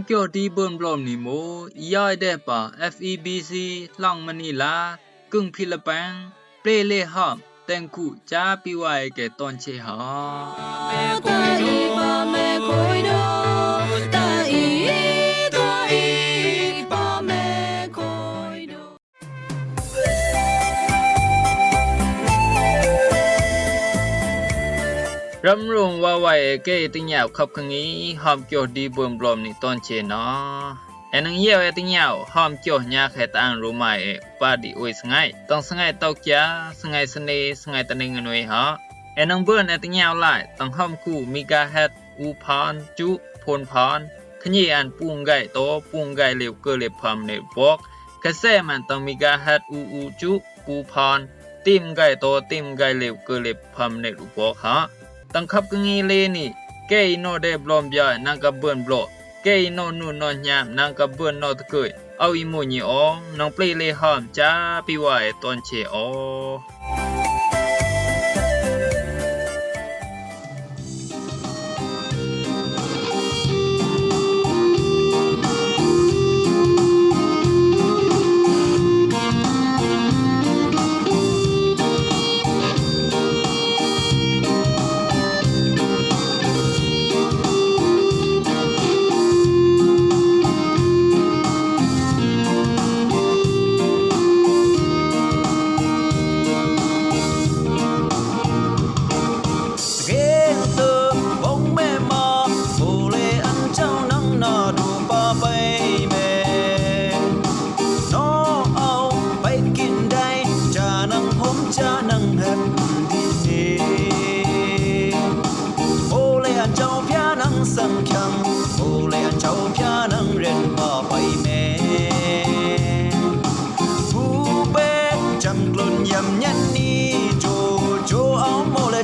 เกี่ยวดีเบิ่นบลอมนี่โมย้ายได้ป่า FEBC หลังมะนีลากึ่งฟิลิปปินส์เปรเลหอมแต่งคู่จาปิไว้แก่ตอนเชหารำรงว่าไว้เกติญาวขับคังนี้หอมเกี่ยวดีเบิ่นบลอมนี่ตอนเชเนาะแอนังเยี่ยวติญาวหอมเกี่ยวยาแค่ตางรู้ไหมปาดิโอยสงายต้องสงายตอกยาสงายสเนสงายตะเนงนวยฮะแอนังเบิ่นติญาวหลายต้องหอมคู่มิกาเฮ็ดอูพานจุพลพานขยี้อันปุงไก่โตปุงไก่เหลวเกเลพามในบอกกระแสมันต้องมิกาเฮ็ดอูจุปูพานติมไก่โตติมไก่เหลวเกเลพามในรูบอกฮะตั้งขับกังอีเลนี่เกยโนเดบลอมยานังกับเบิ่นบลอเกยโนนูนอนยามนังกับเบิ่นนอตะเกยเอาอีโมญีอองน้องเปลเลหอมจ้าปิไว้ตอนเชอ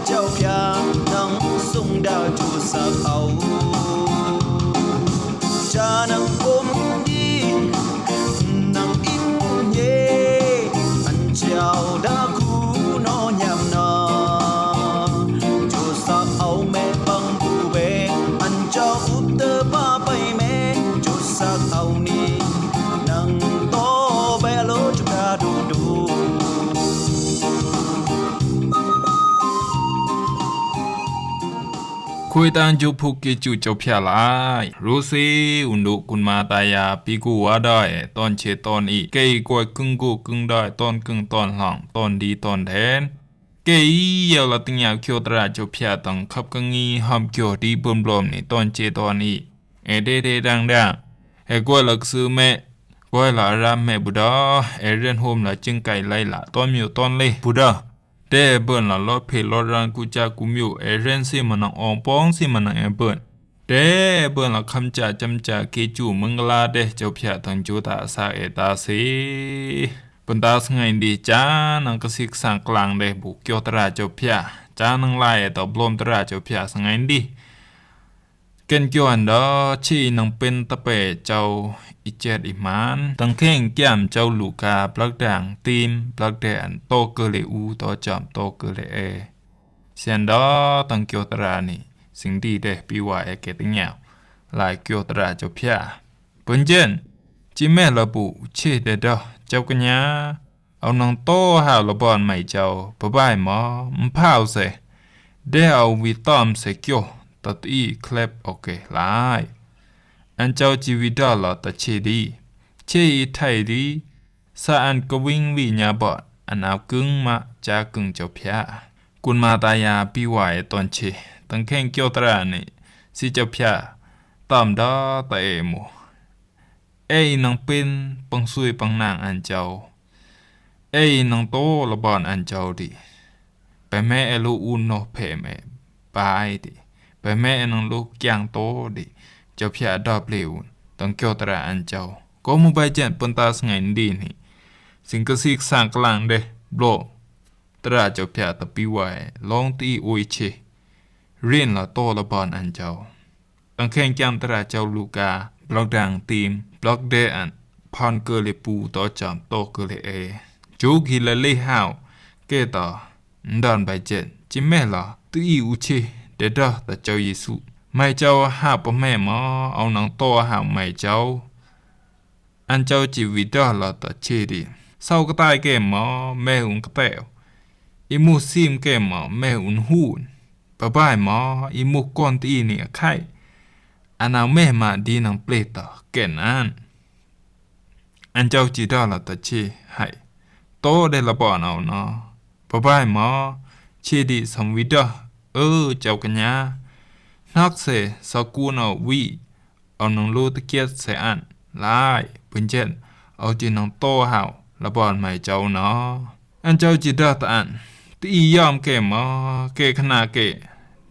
เจ้าพยานังสุงดาวจูสักเอาจานังอมดีนังอินเยอันเจ้าดาคูนอยามนาจูสักเอาแม่บังบูเบอันเจ้าอุตเตอร์ป้าไปแม่จูสักเอานี้นังโตเบโลจุกาดูดูคุยตังจูพุกิจูเจ้าพยาลายรู้สิอุนดุกุนมาตายาปีกูว่าได้ตอนเชตอนอีเกยกวยกึ่งกูกึ่งได้ตอนกึ่งตอนหลังตอนดีตอนแทนเกยเยาละติญาเคียวตราเจ้าพยาตังขับกังงีหอมเกี่ยวดีบนบลอมนี่ตอนเจตอนอีเอเดเดดังดังเอกวยลักซื้อแม่กวยละรามแม่บุดาเอเรนโฮมละจึงไก่ไล่ละตอนมิวตอนเลยบุดาเดเบิ่นละลอเพลอรันกูจากูมิวเอเรนซิมันอองปองซิมันเอเบิ่นเดเบิ่นละคำจาจำจาเกจูมังกลาเดเจ้าพยาทังจูตาสาเอตาสิปนตาสงายดีจานังกสิกสังกลางเดบุเกียวตราเจ้าพยาจานังลายตอบลมตราเจ้าพยาสงายดีเกันเกี่ยวอันดอชีนังเป็นตะเปเจ้าอิเจดอิมานตังเข่งแก้มเจ้าลูกาปลักด่างตีมปลักแดนโตเกเลอูโตจอมโตเกเลเอเสียนดอตังเกียวตรานี่สิ่งดีเดปีว่าเอเกติญาวลายเกียวตราเจ้าพยาปนเจนจิแม่ระบุเชเดดอเจ้ากัญญาเอานางโตหาวระบอนใหม่เจ้าปะบ้ายหมอมพาวเสเดเอาวิตอมเสเกียวตัดอีเคลบโอเคลายอันเจ้าจีวิดาลอตะเชดีเชอีไทยดีสะอันกวิงวิญาบอดอันเอากึ่งมาจากึ่งเจ้าพยากุนมาตายาปีไหวตอนเชตั้งแข่งเกี่ยวตรานี่สิเจ้าพยาตามดาตะเอโมเอ้ยนังเป็นปังซุยปังนางอันเจ้าเอ้ยนังโตระบอนอันเจ้าดิไปแม่เอลูอุนโนเพแม่ปายดิไปแม่นังลูกย่างโตดิเจ้าพยาดอบเหลวต้องเกี่ยวตราอันเจ้าก็มุบายเจนปนตาสงายดีนี่สิงกสิกสร้างกลางเดบลอตราเจ้าพยาตะปีไว้ลองตีโอยเชเรียนละโตละบอนอันเจ้าต้องแข่งจำตราเจ้าลูกาบล็อกดังทีมบล็อกเดอันพอนเกเลปูต่อจอมโตเกเลเอจูกิเลเลหาวเกต่อดอนบายเจนจิแม่ละตีอุเชเดดอตะเจ้าเยซูม ไม่เจ้าหาปะแม่หมอเอาหนังโตหาไม่เจ้าอันเจ้าจีวิตละตะเชดิเศร้าก็ตายแก่หมอแม่หุนกะแตวอีมูซิมแก่หมอแม่หุนหูนปะบ้ายหมออีมูก่อนตีนี่ไข่อันเอาแม่มาดีนังเปลตแก่นอันเจ้าจีดอละตะเชให้โตได้ละบ่เอาเนาะปะบ้ายหมอเชดิสัมวิดเจ้ากัญญานักเสสกูนเอาวีเอานังโลตะเกียดเสอันหลายเพิ่นเจ็ดเอาจีนังโตหาวละบ่ไม่เจ้าเนาะอันเจ้าจีดอตะอันตียอมแก่หมอแก่ขนาแก่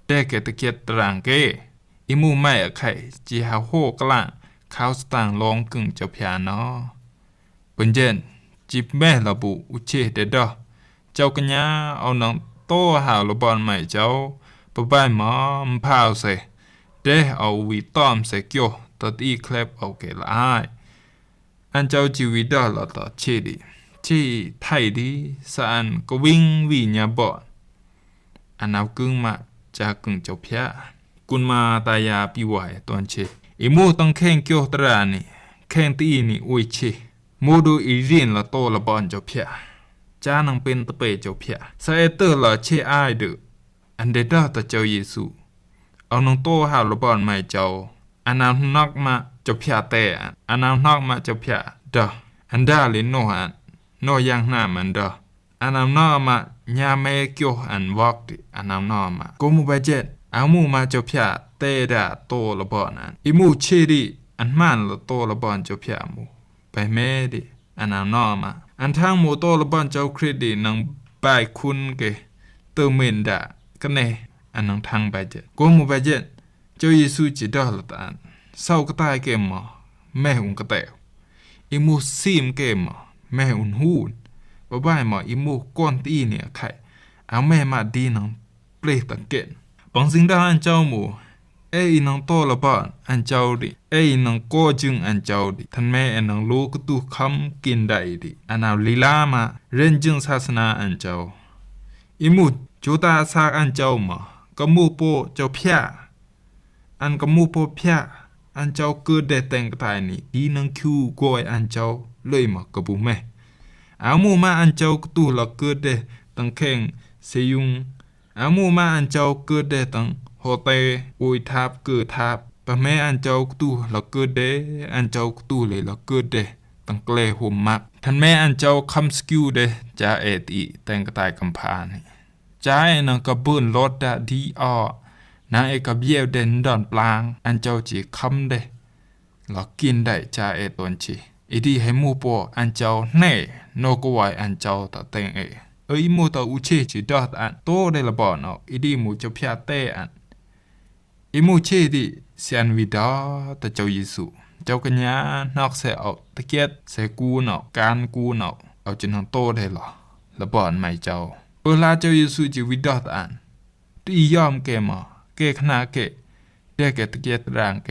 ได้แก่ตะเกียดตรางแก่อีมูไม่อะไข่จีหาโหกละข้าวสตางลองกึ่งเจ้าพยาเนาะเพิ่นเจ็ดจิบแม่ระบุอุเชเดดอเจ้ากัญญาเอานังโตหาวละบ่ไม่เจ้าปะบ้ายหมอมพาวเสได้เอาวีต้อมเสเกียวตัดอีแคลบเอาเกลายอันเจ้าจีวิดาละตะเชดิที่ไทยดีสะอันก็วิ่งวิญญาบอดอันเอากึ่งมาจากึ่งเจ้าพยากุนมาตายาปีไหวตอนเชอีมูต้องแข่งเกียวตรานี่แข่งตีนี่อุยเชมูดูอีรินละโตละบอนเจ้าพยาจานังเป็นตะเปเจ้าพยาสะเอเตอร์ละเชอายเดอันเดดาตะเจ้าเยซูเอานงโตหาละบอนไม่เจ้าอันนั้นนักมาเจ้าพยาแต่อันนั้นนักมาเจ้าพยาดออันดาลินโนหันโนยังหน้ามันดออันนั้นนอมาญาเมเกียวอันวอกดิอันนั้นนอมาโกมูบาเจ็ดเอามูมาเจ้าพยาเตดาโตละบอนนั้นอิมูเชดิอันมันละโตละบอนเจ้าพยามูไปแม่ดิอันนั้นนอมาอันทางมูโตละบอนเจ้าคริสดินังบายคุณเกเตอเมนดากันแน่อันนั้นทางบาเจ็ดโกมูบาเจ็ดเจ้าเยซูจิดอละตานเศร้าก็ตายเกมหมอแม่หุนกะแตวอิมูซิมเกมหมอแม่หุนหูนบะบ้ายหมออิมูก้อนตีเนี่ยไข่เอาแม่มาดีนังเปลตังเกนปังสิงดาอันเจ้าหมูนังโตละบอนอันเจ้าดินังโกจึงอันเจ้าดิท่านแม่นังลูกตุคำกินได้ดิอันเอาลีลามาเรียนจึงศาสนาอันเจ้าอิมูจูตาซากอันเจ้าหมอกะมูโปเจ้าพยาอันกะมูโปพยาอันเจ้าเกิดได้แต่งกตายนี่ดีนังคิวกอยอันเจ้าเลยมากะบุแม่เอามูมาอันเจ้ากตูละเกิดได้ตังแข่งเสยุงเอามูมาอันเจ้าเกิดได้ตังโฮเตอุยทาบเกิดทาบปะแม่อันเจ้ากตูละเกิดได้อันเจ้ากตูเลยละเกิดได้ตังแกลห่มมักท่านแม่อันเจ้าคำสกิวได้จาเอติแต่งกตายกำพานี่จานังกะบุนรถดะดีอ้อนางเอกเบี้ยวเด่นดอนปลางอันเจ้าจีคำเดหลอกกินได้จาตนจีอีดีให้มูปออันเจ้าแน่โนกวายอันเจ้าตะเตงมูตะอุเชจีดอดอันโตได้ละบ่อนอีดีมูจะพยาเตอันอีมูเชดิเซียนวิดาตะเจ้าเยซูเจ้ากัญญานอกเสเอาตะเกียดเสกูนอการกูนอเอาจนทั้งโตได้ละบ่อนไม่เจ้าลาเจ้าเยซูจีวิดอดอันตียอมแกมาเกขนาเกได้แกตะเกียดรางเก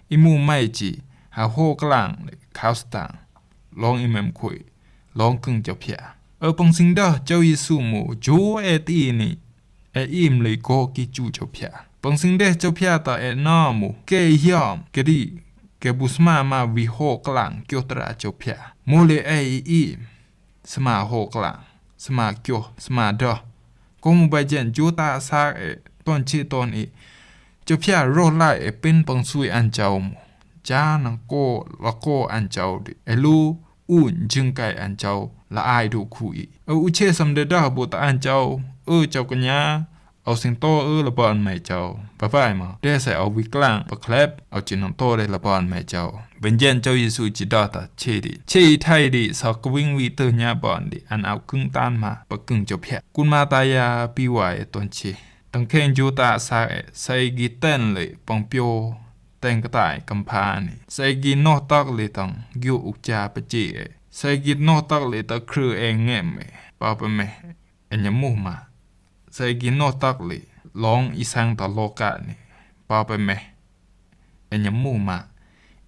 อิมูไม่จีหาโหกลางข้าวสตางลองอิแมมคุยลองกึ่งเจ้าพยาปังสิงดาเจ้าเยซูมูจูตีนี่อิมเลยโกกิจูเจ้าพยาปังสิงเดเจ้าพยาตานอมูเกยอมเกดีเกบุสมาวิโหกลางเกียวตราเจ้าพยาโมเลอิมสมาโหกลางสมาเกียวสมาดอกงบาเจนจูตาซาตอนชีตอนเจ้าพยาโรไลเป็นปังซุยอันเจ้าจานังโกละโกอันเจ้าดิลูอุ่นจึงไก่อันเจ้าละอายดูคุยอุเชสำเดดาบุตรอันเจ้าเจ้ากัญญาเอาสิงโตละบอนไม่เจ้าปะป้ายมาได้ใส่เอาวิกลางปะแคลบเอาจินโตได้ละบอนไม่เจ้าเป็นเย็นเจ้าเยซูจิดาตาเชดิไทยดิสอกวิ่งวีเตอร์ญาบอนดิอันเอากึ่งต้านมาปะกึ่งเจ้าเพียกุนมาตายาปีไหวตอนเชตังเคนจูตาซาใส่กีเต้นเลยปองเปียวแต่งกระต่ายกำพานี่ใส่กีนอตักเลยตังยูอุกจาปะเจใส่กีนอตักเลยตะครือเองแง่มปาปะแม่อันยมูมาใส่กีนอตักเลยลองอีสังตะโลกะนี่ปาปะแม่อันยมูมา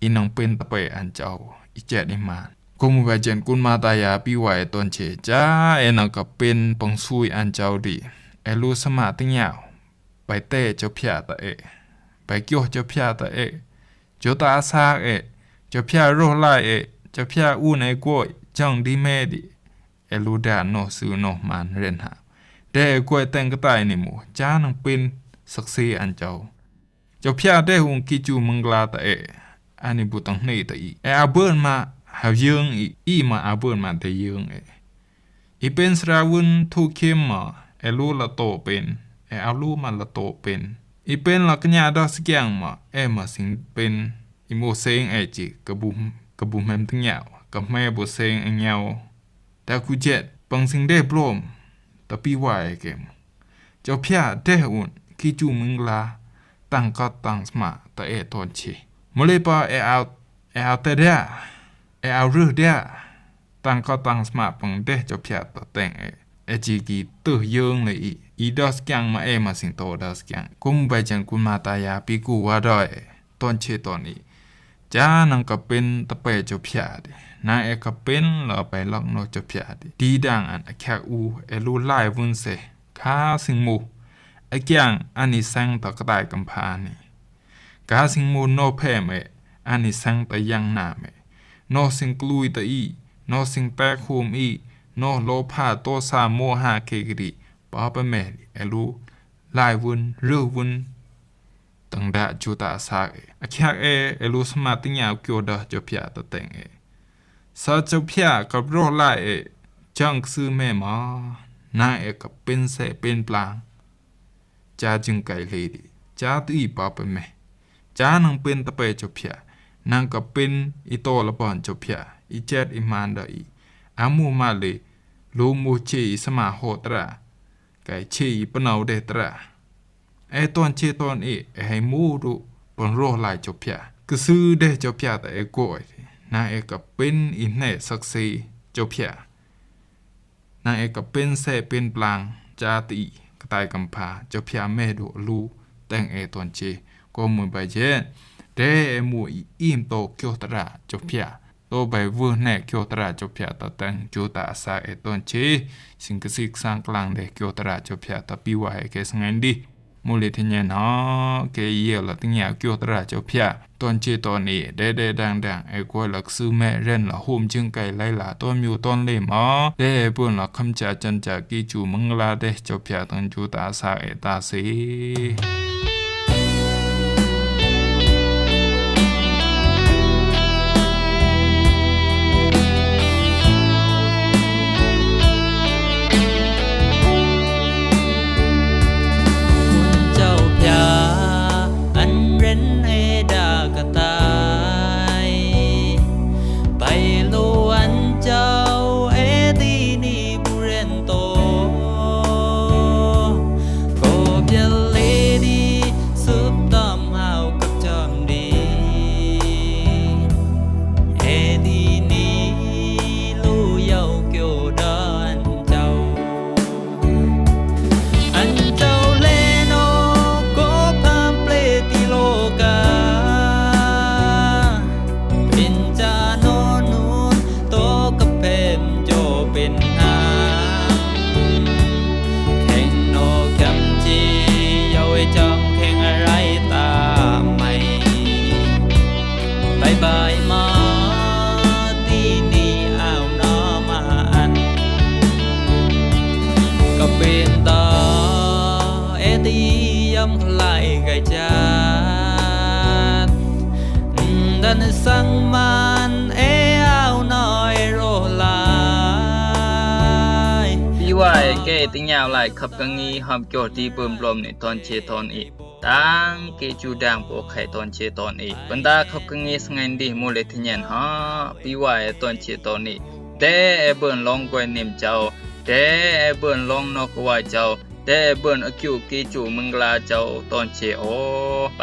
อีนังเป็นตะเปอันเจ้าอีเจ็ดอีมากุมบาเจนกุนมาตายาปีไหวตอนเชจ้านังก็เป็นปังซุยอันเจ้าดีลูสมาติงยาวไปเต้เจ้าพยาตะ ไปเกี่ยวเจ้าพยาตะเอเจ้าตาซากเอเจ้าพยาโรไลเอเจ้าพยาอูในกวยจังดีแม่ดิลูดาโนซื้อโนมันเรนหาได้กวยแต่งกระต่ายนี่หมู่จ้านังเป็นศักดิ์ศรีอันเจ้าพยาได้หุงกิจูมังกลาตะเออันนี้บุตังนี่ตะอาเบิร์นมาหายืงอีมาอาเบิร์นมาแต่ยืงอีเป็นสราวุนทุกเข้มมาลูละโตเป็นอาลูมาละโตเป็นอีเป็นลักญาดอสแกงมามาสิงเป็นอีโมเซงจิกระบุมแมมทั้งยาวกับแม่บุเซงอันยาวแต่กูเจ็ดปังสิงได้ปลอมตะปีวายเกมเจ้าพยาได้อุ่นกิจูมึงลาตั้งก็ตั้งสมาตะตอนเชมเลยปะเอาแต่เด้เอาเรือเด้ตั้งก็ตั้งสมาปังเด้เจ้าพยาตะแต่งจีกีตื้อเยิงเลยอีดอสกังมามาสิงโตดอสกังกุมไปจังกุมาตายาปีกูว่าด้วยตอนเชตอนนี้จ้านังก็เป็นตะเปเจ้าพยาดินายก็เป็นเราไปลอกนอกเจ้าพยาดิดีดังอันแค่ลูไล่วุ้นเสข้าสิงมูอย่างอันนี้สังตะกระต่ายกำพานี่กาสิงมูโนเพ่อันนี้สังตะยังนาโนสิงกลุยตะโนสิงแตกโฮมโนโลภาโตสาโมหะเคกริปอปะแม่ลูไล่วุ้นเรือวุ้นตั้งดาจูตาซากแค่ลูสมาติญาเกียวดาเจ้าพยาตะแต่งซาเจ้าพยากับโรไล่จังซื้อแม่มานายกับเป็นเสเป็นปลางจ้าจึงไกลเลยดิจ้าตีปอปะแม่จ้านังเป็นตะเปเจ้าพยานางกับเป็นอีโตละบอนเจ้าพยาอีเจ็ดอีมานดาอามูมาเลยลูมูเชอีสมาโหตระไก่เชอีปนาวเดตระตอนเชตอนให้มูรุปนโรลายเจ้าพยาก็ซื้อได้เจ้าพยาแต่โกยนางกับเป็นอินเนศักดิ์ศรีเจ้าพยานางกับเป็นเสเป็นปลางจาติกระต่ายกำพาเจ้าพยาแม่ดูลูแต่งตอนเชก็มือไปเจได้มูอิมโตเกียวตระเจ้าพยาโตไปวูแน่เกียวตระเจ้าพยาตะแต่งจูตาสาตอนเชสิงกสิกสร้างกลางเดเกียวตระเจ้าพยาตะปีวายเกสงันดีมูลทิญญาณเกยเยละติญญาเกียวตระเจ้าพยาตอนเชตอนนี้ได้ดังกวยหลักซื้อแม่เร่นละโฮมจึงไกลไล่ละต้นมิวต้นเลมได้ปุ่นละคำจาจันจากกิจูมังลาเดเจ้าพยาตังจูตาสาตาสีสังมันเอาน้อยโรลายพี่ว่าเกติญาวหลายขับกังงี้หอมโจที่เบิ่มลมในตอนเชตอนตังเกจูดังโปไข่ตอนเชตอนบรรดาขับกังงี้สงันดีมูลทิญญาณพี่ว่าตอนเชตอนแต่เบิ่นลองกวยนิมเจ้าแต่เบิ่นลองนอกว่าเจ้าแต่เบิ่นอคิวกิจูมึงลาเจ้าตอนเชไป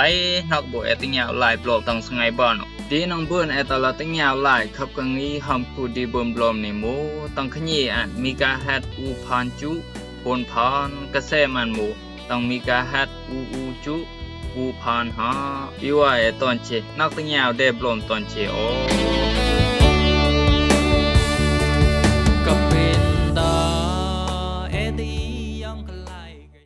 นอกบ่ติญาวหลายปลอกตังสงัยบ่อนดีน้องเบิ่นตลอดติญาวหลายขับกังงี้หอมกูดีเบิ่มลมในหมู่ตังขยีอันมีกาฮัดอูพานจุพนพานกระแสมันหมู่ต้องมีกาฮัดอูจุอูพานพี่ว่าตอนเชนักติญาวได้ปลอมตอนเช